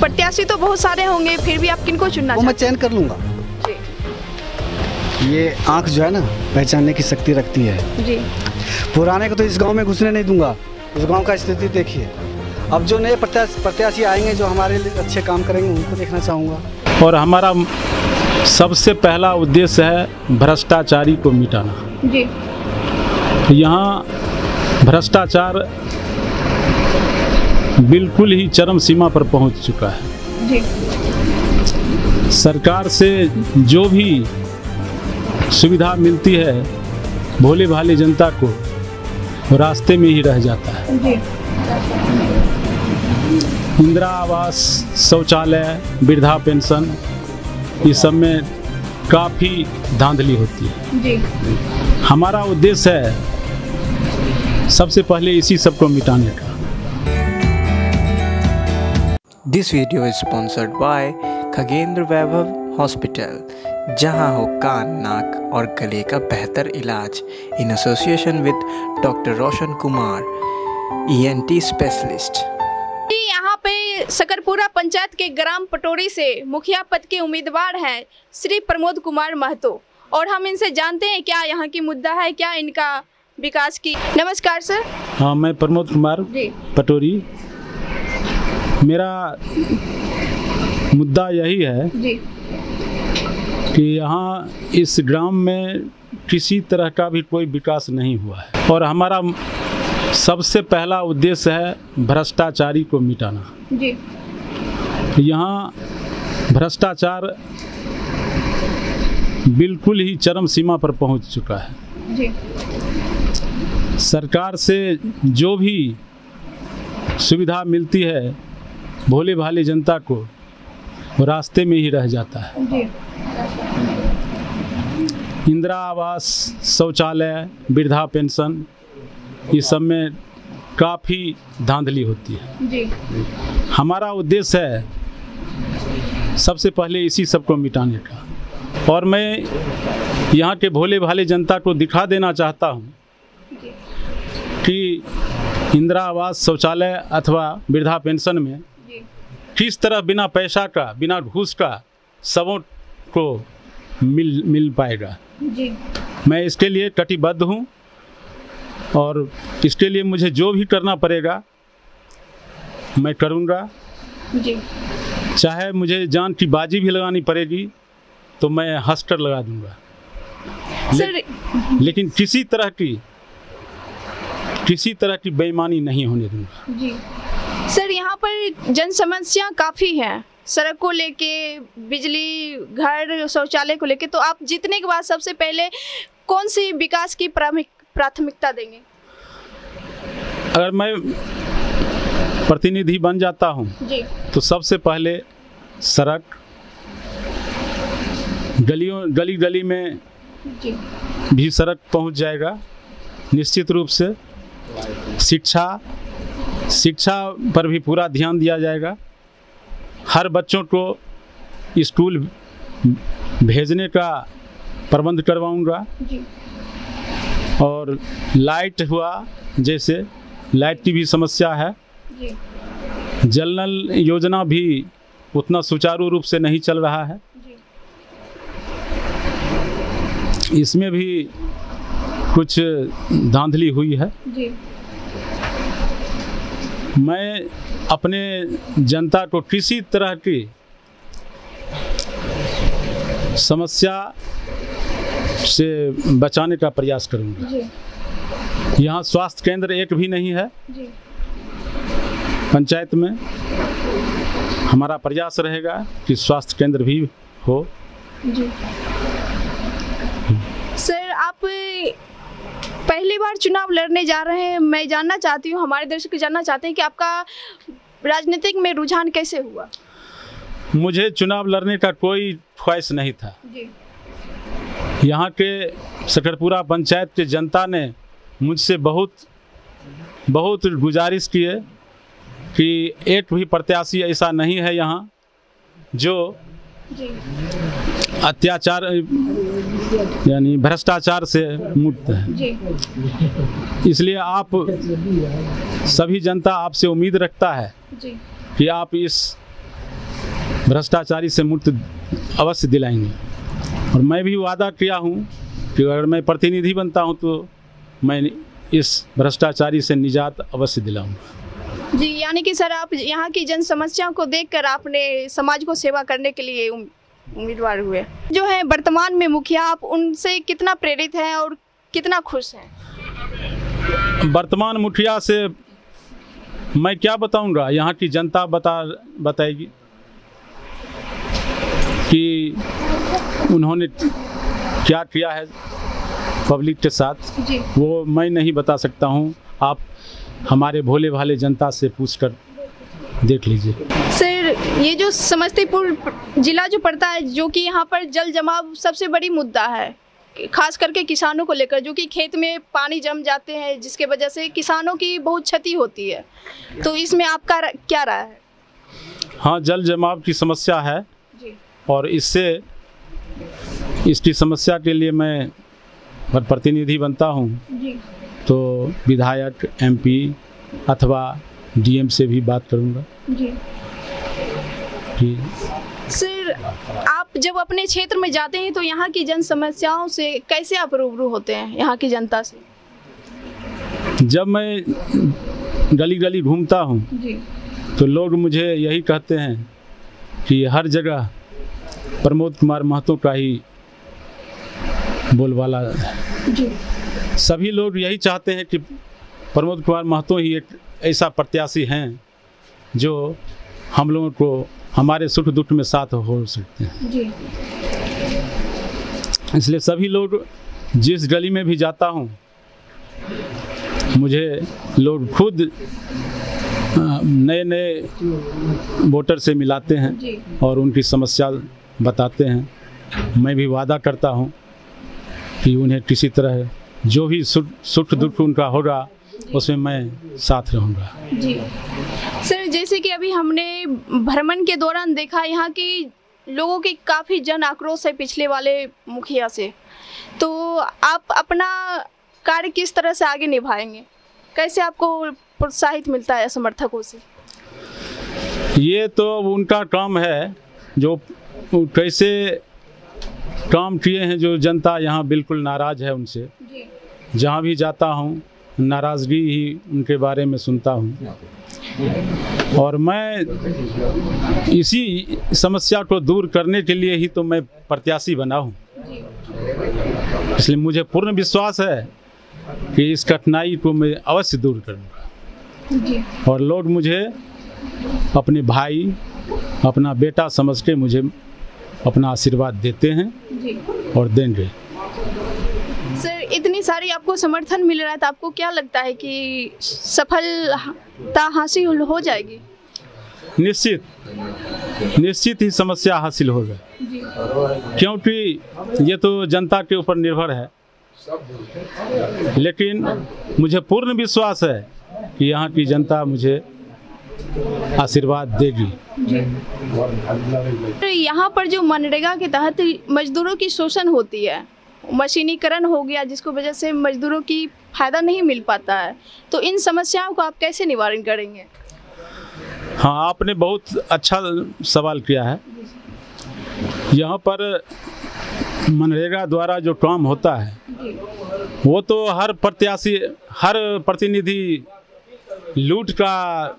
प्रत्याशी तो बहुत सारे होंगे, फिर भी आप किनको चुनना वो मैं चयन कर लूँगा। जी ये आँख जो है ना पहचानने की शक्ति रखती है जी। पुराने को तो इस गांव में घुसने नहीं दूंगा। इस गांव का स्थिति देखिए। अब जो नए प्रत्याशी आएंगे जो हमारे लिए अच्छे काम करेंगे उनको देखना चाहूँगा। और हमारा सबसे पहला उद्देश्य है भ्रष्टाचारी को मिटाना। जी। यहाँ भ्रष्टाचार बिल्कुल ही चरम सीमा पर पहुंच चुका है। जी। सरकार से जो भी सुविधा मिलती है भोले भाले जनता को रास्ते में ही रह जाता है। जी। इंदिरा आवास, शौचालय, वृद्धा पेंशन, इस सब में काफ़ी धांधली होती है। जी। हमारा उद्देश्य है सबसे पहले इसी सब को मिटाने का। This video is sponsored by Khagendra Vaibhav hospital, जहां हो कान, नाक और गले का बेहतर इलाज, in association with doctor Roshan Kumar, ENT specialist. यहाँ पे सकरपुरा पंचायत के ग्राम पटोरी से मुखिया पद के उम्मीदवार हैं श्री प्रमोद कुमार महतो, और हम इनसे जानते हैं क्या यहाँ की मुद्दा है, क्या इनका विकास की। नमस्कार सर। हाँ, मैं प्रमोद कुमार जी। पटोरी। मेरा मुद्दा यही है जी। कि यहाँ इस ग्राम में किसी तरह का भी कोई विकास नहीं हुआ है, और हमारा सबसे पहला उद्देश्य है भ्रष्टाचारी को मिटाना। जी। यहाँ भ्रष्टाचार बिल्कुल ही चरम सीमा पर पहुंच चुका है। जी। सरकार से जो भी सुविधा मिलती है भोले भाले जनता को रास्ते में ही रह जाता है। जी। इंदिरा आवास, शौचालय, वृद्धा पेंशन, इस सब में काफ़ी धांधली होती है। जी। हमारा उद्देश्य है सबसे पहले इसी सब को मिटाने का, और मैं यहाँ के भोले भाले जनता को दिखा देना चाहता हूँ कि इंदिरा आवास, शौचालय अथवा वृद्धा पेंशन में किस तरह बिना पैसा का, बिना घूस का सबों को मिल पाएगा। जी। मैं इसके लिए कटिबद्ध हूँ, और इसके लिए मुझे जो भी करना पड़ेगा मैं करूँगा। जी। चाहे मुझे जान की बाजी भी लगानी पड़ेगी तो मैं हंसकर लगा दूँगा, लेकिन किसी तरह की बेईमानी नहीं होने दूँगा। जी। सर, यहाँ पर जन समस्या काफ़ी है, सड़क को लेके, बिजली, घर, शौचालय को लेके, तो आप जीतने के बाद सबसे पहले कौन सी विकास की प्राथमिकता देंगे? अगर मैं प्रतिनिधि बन जाता हूँ जी, तो सबसे पहले सड़क, गली गली में जी, भी सड़क पहुँच जाएगा निश्चित रूप से। शिक्षा पर भी पूरा ध्यान दिया जाएगा। हर बच्चों को स्कूल भेजने का प्रबंध करवाऊंगा। जी। और लाइट हुआ, जैसे लाइट की भी समस्या है। जी। जल नल योजना भी उतना सुचारू रूप से नहीं चल रहा है। जी। इसमें भी कुछ धांधली हुई है। जी। मैं अपने जनता को किसी तरह की समस्या से बचाने का प्रयास करूंगा। जी। यहाँ स्वास्थ्य केंद्र एक भी नहीं है। जी। पंचायत में हमारा प्रयास रहेगा कि स्वास्थ्य केंद्र भी हो। जी। सर, आप पहली बार चुनाव लड़ने जा रहे हैं। मैं जानना चाहती हूँ, हमारे दर्शक जानना चाहते हैं कि आपका राजनीतिक में रुझान कैसे हुआ? मुझे चुनाव लड़ने का कोई ख्वाहिश नहीं था। जी। यहाँ के सकरपुरा पंचायत के जनता ने मुझसे बहुत गुजारिश की है कि एक भी प्रत्याशी ऐसा नहीं है यहाँ जो अत्याचार यानी भ्रष्टाचार से मुक्त है। जी। इसलिए आप सभी जनता आपसे उम्मीद रखता है जी। कि आप इस भ्रष्टाचारी से मुक्त अवश्य दिलाएंगे। और मैं भी वादा किया हूँ कि अगर मैं प्रतिनिधि बनता हूँ तो मैं इस भ्रष्टाचारी से निजात अवश्य दिलाऊंगा। जी, यानी कि सर आप यहाँ की जन समस्याओं को देखकर आपने समाज को सेवा करने के लिए उम्मीदवार हुए। जो है वर्तमान में मुखिया, आप उनसे कितना प्रेरित हैं और कितना खुश हैं? वर्तमान मुखिया से मैं क्या बताऊंगा, यहाँ की जनता बताएगी कि उन्होंने क्या किया है पब्लिक के साथ। जी। वो मैं नहीं बता सकता हूँ, आप हमारे भोले भाले जनता से पूछकर देख लीजिए। सर, ये जो समस्तीपुर जिला जो पड़ता है, जो कि यहाँ पर जल जमाव सबसे बड़ी मुद्दा है, खास करके किसानों को लेकर, जो कि खेत में पानी जम जाते हैं जिसके वजह से किसानों की बहुत क्षति होती है, तो इसमें आपका क्या राय है? हाँ, जल जमाव की समस्या है जी। और इसकी समस्या के लिए मैं प्रतिनिधि बनता हूँ जी। तो विधायक, MP अथवा DM से भी बात करूँगा। जी। जी सर, आप जब अपने क्षेत्र में जाते हैं तो यहाँ की जन समस्याओं से कैसे आप रूबरू होते हैं यहाँ की जनता से? जब मैं गली गली घूमता हूँ जी। तो लोग मुझे यही कहते हैं कि हर जगह प्रमोद कुमार महतो का ही बोलबाला है। जी। सभी लोग यही चाहते हैं कि प्रमोद कुमार महतो ही एक ऐसा प्रत्याशी हैं जो हम लोगों को हमारे सुख दुख में साथ हो सकते हैं। जी। इसलिए सभी लोग, जिस गली में भी जाता हूँ, मुझे लोग खुद नए नए वोटर से मिलाते हैं जी। और उनकी समस्या बताते हैं। मैं भी वादा करता हूँ कि उन्हें किसी तरह जो भी सुख दुख उनका होगा उसमें मैं साथ रहूँगा। जी। सर, जैसे कि अभी हमने भ्रमण के दौरान देखा यहाँ की लोगों की काफ़ी जन आक्रोश है पिछले वाले मुखिया से, तो आप अपना कार्य किस तरह से आगे निभाएंगे? कैसे आपको प्रोत्साहित मिलता है समर्थकों से? ये तो उनका काम है, जो कैसे काम किए हैं, जो जनता यहाँ बिल्कुल नाराज़ है उनसे। जी। जहाँ भी जाता हूँ नाराज़गी ही उनके बारे में सुनता हूँ और मैं इसी समस्या को दूर करने के लिए ही तो मैं प्रत्याशी बना हूँ। इसलिए मुझे पूर्ण विश्वास है कि इस कठिनाई को मैं अवश्य दूर करूँगा। जी। और लोग मुझे अपने भाई, अपना बेटा समझ के मुझे अपना आशीर्वाद देते हैं। जी। और देंगे। सर, इतनी सारी आपको समर्थन मिल रहा है तो आपको क्या लगता है कि सफलता हासिल हो जाएगी? निश्चित ही समस्या हासिल होगा, क्योंकि ये तो जनता के ऊपर निर्भर है, लेकिन मुझे पूर्ण विश्वास है कि यहाँ की जनता मुझे आशीर्वाद देगी। यहाँ पर जो मनरेगा के तहत मजदूरों की शोषण होती है, मशीनीकरण हो गया जिसको वजह से मजदूरों की फायदा नहीं मिल पाता है, तो इन समस्याओं को आप कैसे निवारण करेंगे? हाँ, आपने बहुत अच्छा सवाल किया है। यहाँ पर मनरेगा द्वारा जो काम होता है वो तो हर प्रत्याशी, हर प्रतिनिधि लूट का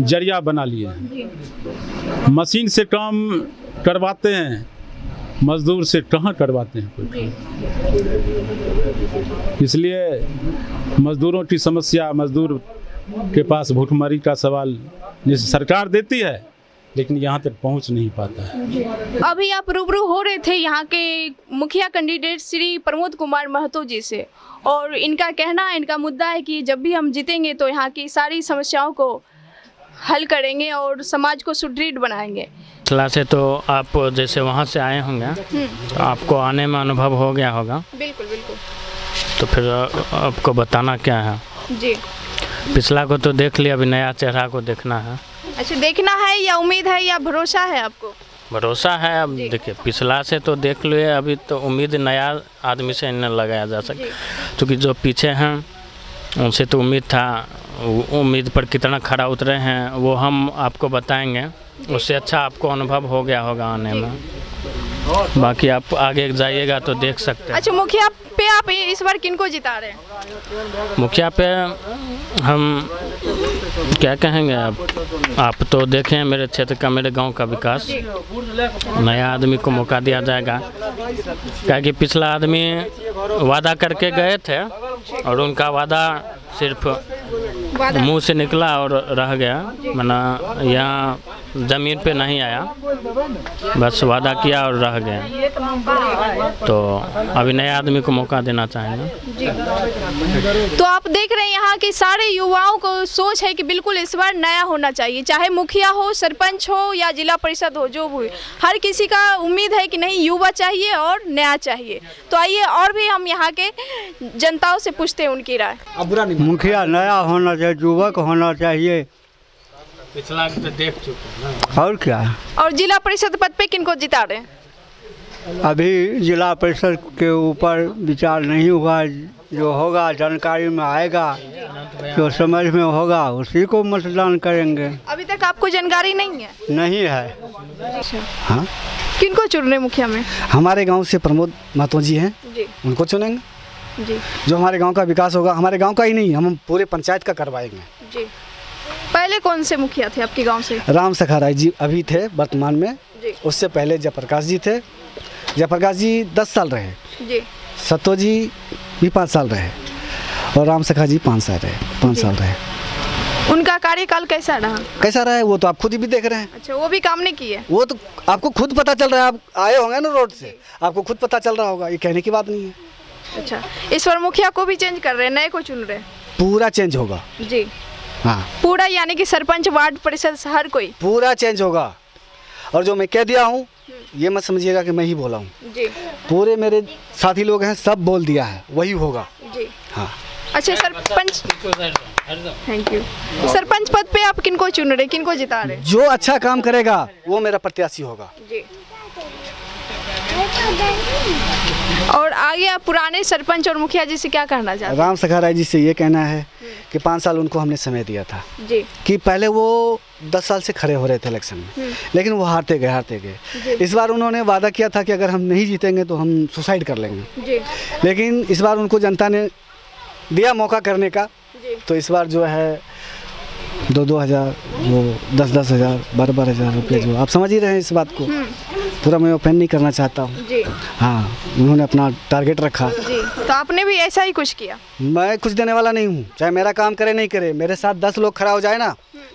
जरिया बना लिए हैं। मशीन से काम करवाते हैं, मजदूर से कहाँ करवाते हैं कोई। इसलिए मजदूरों की समस्या, मजदूर के पास भूखमरी का सवाल सरकार देती है, लेकिन यहाँ तक पहुँच नहीं पाता है। अभी आप रूबरू हो रहे थे यहाँ के मुखिया कैंडिडेट श्री प्रमोद कुमार महतो जी से, और इनका कहना है, इनका मुद्दा है कि जब भी हम जीतेंगे तो यहाँ की सारी समस्याओं को हल करेंगे और समाज को सुदृढ़ बनाएंगे। क्लास से तो आप जैसे वहाँ से आए होंगे तो आपको आने में अनुभव हो गया होगा। बिल्कुल बिल्कुल। तो फिर आपको बताना क्या है जी। पिछला को तो देख लिया, अभी नया चेहरा को देखना है। अच्छा, देखना है या उम्मीद है या भरोसा है आपको? भरोसा है। अब देखिए, पिछला से तो देख लिए, अभी तो उम्मीद नया आदमी से नहीं लगाया जा सकता, क्योंकि जो पीछे हैं उनसे तो उम्मीद था। उम्मीद पर कितना खरा उतरे हैं वो हम आपको बताएंगे उससे अच्छा आपको अनुभव हो गया होगा आने में। बाकी आप आगे जाइएगा तो देख सकते हैं। अच्छा, मुखिया पे आप इस बार किनको जिता रहे हैं? मुखिया पे हम क्या कहेंगे, आप तो देखें मेरे क्षेत्र का, मेरे गांव का विकास, नया आदमी को मौका दिया जाएगा। क्या कि पिछला आदमी वादा करके गए थे और उनका वादा सिर्फ मुंह से निकला और रह गया, माना यहाँ ज़मीन पे नहीं आया, बस वादा किया और रह गया। तो अभी नए आदमी को मौका देना चाहेंगे। तो आप देख रहे हैं यहाँ के सारे युवाओं को सोच है कि बिल्कुल इस बार नया होना चाहिए, चाहे मुखिया हो, सरपंच हो या जिला परिषद हो, जो भी, हर किसी का उम्मीद है कि नहीं युवा चाहिए और नया चाहिए। तो आइए और भी हम यहाँ के जनताओं से पूछते हैं उनकी राय। मुखिया नया होना चाहिए, युवक होना चाहिए, पिछला तो देख चुके हैं और क्या। और जिला परिषद पद पे किनको जिता रहे हैं? अभी जिला परिषद के ऊपर विचार नहीं हुआ, जो होगा जानकारी में आएगा, जो समझ में होगा उसी को मतदान करेंगे। अभी तक आपको जानकारी नहीं है? नहीं है। हाँ, किनको चुन रहे मुखिया में? हमारे गांव से प्रमोद महतो जी हैं, जी उनको चुनेंगे। जी जो हमारे गांव का विकास होगा, हमारे गांव का ही नहीं, हम पूरे पंचायत का करवाएंगे। जी। पहले कौन से मुखिया थे आपके गांव से? राम सखा राय जी अभी थे वर्तमान में, जी। उससे पहले जयप्रकाश जी थे। जयप्रकाश जी 10 साल रहे, जी। सत्तो जी भी 5 साल रहे और राम सखा जी 5 साल रहे। उनका कार्यकाल कैसा रहा? कैसा रहा है वो तो आप खुद ही भी देख रहे हैं। अच्छा, वो भी काम नहीं किए? वो तो आपको खुद पता चल रहा है, आप आए होंगे ना रोड से, आपको खुद पता चल रहा होगा, ये कहने की बात नहीं है। अच्छा, इस बार मुखिया को भी चेंज कर रहे हैं, नए को चुन रहे हैं? पूरा चेंज होगा। जी। हाँ, पूरा, यानी कि सरपंच, वार्ड परिषद, हर कोई पूरा चेंज होगा। और जो मैं कह दिया हूँ ये मत समझिएगा कि मैं ही बोला हूँ, जी। पूरे मेरे साथी लोग हैं, सब बोल दिया है, वही होगा। जी। हाँ। अच्छा, सरपंच, थैंक यू। सरपंच पद पे आप किनको चुन रहे, किनको जिता रहे? जो अच्छा काम करेगा वो मेरा प्रत्याशी होगा। जी। और आगे आप पुराने सरपंच और मुखिया जी से क्या कहना चाहते हैं? राम सखा राय जी से ये कहना है कि 5 साल उनको हमने समय दिया था, जी। कि पहले वो 10 साल से खड़े हो रहे थे इलेक्शन में, लेकिन वो हारते गए। इस बार उन्होंने वादा किया था कि अगर हम नहीं जीतेंगे तो हम सुसाइड कर लेंगे, जी। लेकिन इस बार उनको जनता ने दिया मौका करने का, तो इस बार जो है 2-2 हज़ार, वो 10-10 हज़ार, 12-12 हज़ार रुपये, जो आप समझ ही रहे हैं इस बात को, पूरा मैं ओपन नहीं करना चाहता हूँ। जी। हाँ, उन्होंने अपना टारगेट रखा। जी, तो आपने भी ऐसा ही कुछ किया? मैं कुछ देने वाला नहीं हूँ, चाहे मेरा काम करे नहीं करे, मेरे साथ 10 लोग खड़ा हो जाए ना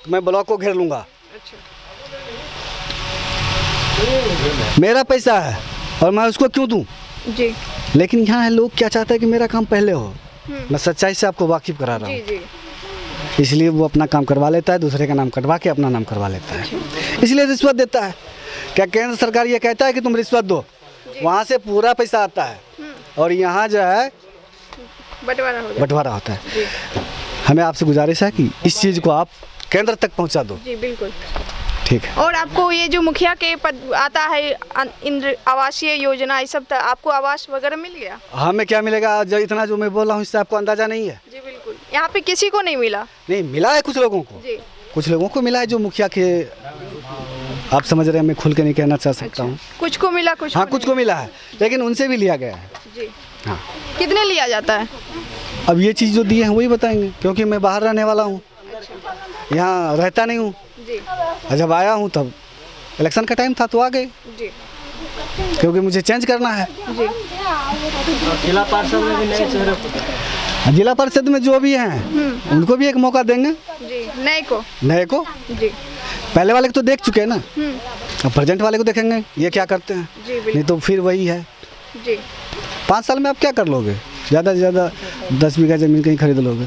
तो मैं ब्लॉक को घेर लूँगा। अच्छा। मेरा पैसा है और मैं उसको क्यों दूँ? जी। लेकिन यहाँ है लोग क्या चाहते हैं कि मेरा काम पहले हो। मैं सच्चाई से आपको वाकिफ करा रहा हूँ, जी। इसलिए वो अपना काम करवा लेता है, दूसरे का नाम कटवा के अपना नाम करवा लेता है, इसलिए रिश्वत देता है। क्या केंद्र सरकार ये कहता है कि तुम रिश्वत दो, वहाँ से पूरा पैसा आता है और यहाँ जो है बंटवारा होता है। हमें आपसे गुजारिश है कि इस चीज़ को आप केंद्र तक पहुँचा दो। जी, बिल्कुल। ठीक है। और आपको ये जो मुखिया के पद आता है, इंद्र आवासीय योजना, ये सब आपको आवास वगैरह मिल गया? हमें क्या मिलेगा, जो इतना जो मैं बोल रहा हूँ इससे आपको अंदाजा नहीं है। जी बिल्कुल, यहाँ पे किसी को नहीं मिला? नहीं मिला है, कुछ लोगों को। जी। कुछ लोगों को मिला है, जो मुखिया के, आप समझ रहे हैं, मैं खुल के नहीं कहना चाह सकता हूँ। कुछ को मिला, कुछ हाँ, कुछ को मिला है, लेकिन उनसे भी लिया गया है। जी। हाँ। कितने लिया जाता है? अब ये चीज़ जो दी है वही बताएंगे, क्योंकि मैं बाहर रहने वाला हूँ, यहाँ रहता नहीं हूँ। जी। जब आया हूँ तब इलेक्शन का टाइम था तो आ गए, जी। क्योंकि मुझे चेंज करना है। जी। जिला पार्षद में भी नए चेहरे, जिला परिषद में जो भी हैं उनको भी एक मौका देंगे। जी। नए को। जी। पहले वाले को तो देख चुके हैं ना, अब प्रेजेंट वाले को देखेंगे ये क्या करते हैं। जी, नहीं तो फिर वही है। जी। 5 साल में आप क्या कर लोगे? ज़्यादा से ज़्यादा 10 बीघा ज़मीन कहीं खरीद लोगे,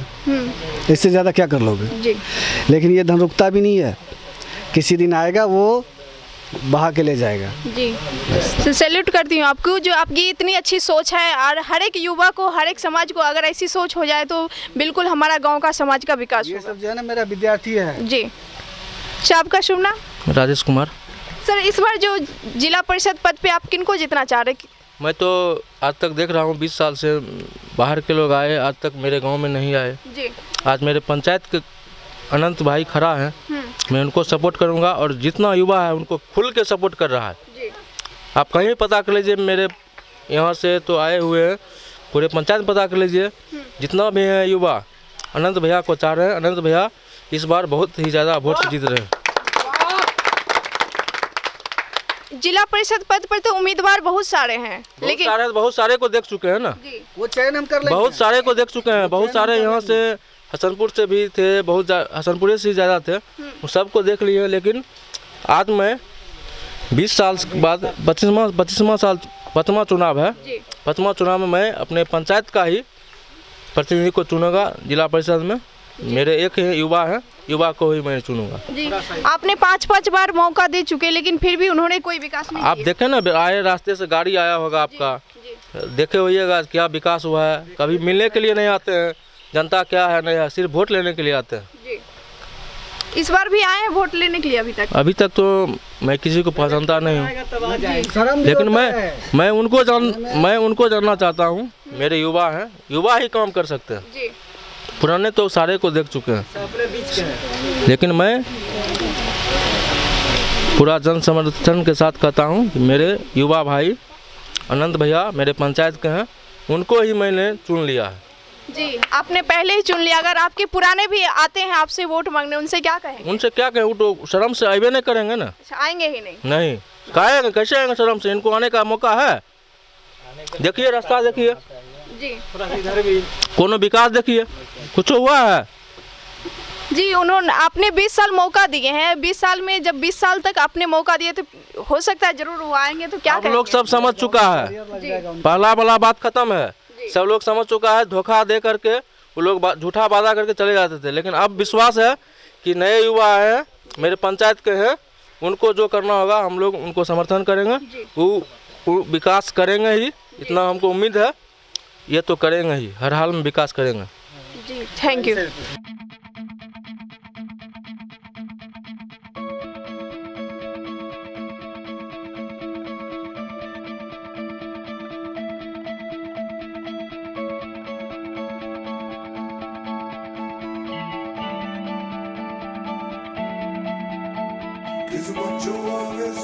इससे ज़्यादा क्या कर लोगे? जी। लेकिन ये धन रुकता भी नहीं है, किसी दिन आएगा वो बहा के ले जाएगा। जी। तो सैल्यूट करती हूँ आपको, जो आपकी इतनी अच्छी सोच है, और हर एक युवा को, हर एक समाज को अगर ऐसी सोच हो जाए तो बिल्कुल हमारा गांव का, समाज का विकास ये होगा। सब जो है ना, मेरा विद्यार्थी है। जी। अच्छा, आपका शुभ नाम? राजेश कुमार। सर, इस बार जो जिला परिषद पद पे आप किनको जितना चाह रहे? मैं तो आज तक देख रहा हूँ, 20 साल से बाहर के लोग आए, आज तक मेरे गांव में नहीं आए। जी। आज मेरे पंचायत के अनंत भाई खड़ा हैं मैं उनको सपोर्ट करूँगा और जितना युवा है उनको खुल के सपोर्ट कर रहा है। आप कहीं भी पता कर लीजिए, मेरे यहाँ से तो आए हुए हैं, पूरे पंचायत में पता कर लीजिए, जितना भी है युवा अनंत भैया को चाह रहे हैं। अनंत भैया इस बार बहुत ही ज़्यादा वोट से जीत रहे हैं। जिला परिषद पद पर तो उम्मीदवार बहुत सारे हैं, लेकिन बहुत सारे को देख चुके हैं ना, वो चयन हम कर लेंगे। बहुत सारे को देख चुके हैं। बहुत सारे यहाँ से हसनपुर से भी थे, बहुत हसनपुर से ज़्यादा थे, वो सबको देख लिए। लेकिन आज मैं 20 साल के बाद 25वां चुनाव है। 25वां चुनाव में मैं अपने पंचायत का ही प्रतिनिधि को चुनूंगा जिला परिषद में। मेरे एक ही युवा है, युवा को ही मैं चुनूंगा। जी, आपने 5 बार मौका दे चुके, लेकिन फिर भी उन्होंने कोई विकास नहीं आप देखें ना, आए रास्ते से गाड़ी आया होगा आपका, देखे होइएगा क्या विकास हुआ है। कभी मिलने के लिए नहीं आते हैं, जनता क्या है नहीं है, सिर्फ वोट लेने के लिए आते हैं। जी। इस बार भी आए हैं वोट लेने के लिए? अभी तक तो मैं किसी को पहचानता नहीं हूँ, लेकिन मैं उनको जानना चाहता हूँ। मेरे युवा हैं, युवा ही काम कर सकते हैं। जी। पुराने तो सारे को देख चुके हैं, लेकिन मैं पूरा जन समर्थन के साथ कहता हूँ कि मेरे युवा भाई अनंत भैया मेरे पंचायत के हैं, उनको ही मैंने चुन लिया है। जी, आपने पहले ही चुन लिया। अगर आपके पुराने भी आते हैं आपसे वोट मांगने, उनसे क्या कहेंगे? उनसे क्या कहें, वो तो शर्म से आए नहीं करेंगे ना। आएंगे ही नहीं? नहीं, कहेंगे कैसे आएंगे शर्म से? इनको आने का मौका है। देखिए रास्ता, देखिए जी, कोनो विकास देखिए, कुछ हुआ है? जी, उन्होंने आपने 20 साल मौका दिए हैं। 20 साल में जब 20 साल तक आपने मौका दिए तो हो सकता है जरूर वो आएंगे, तो क्या आप लोग सब समझ चुका है, पहला वाला बात खत्म है। सब लोग समझ चुका है, धोखा दे करके वो लोग झूठा वादा करके चले जाते थे। लेकिन अब विश्वास है कि नए युवा हैं, मेरे पंचायत के हैं, उनको जो करना होगा हम लोग उनको समर्थन करेंगे, वो विकास करेंगे ही, इतना हमको उम्मीद है। ये तो करेंगे ही, हर हाल में विकास करेंगे। जी, thank you. Is what you always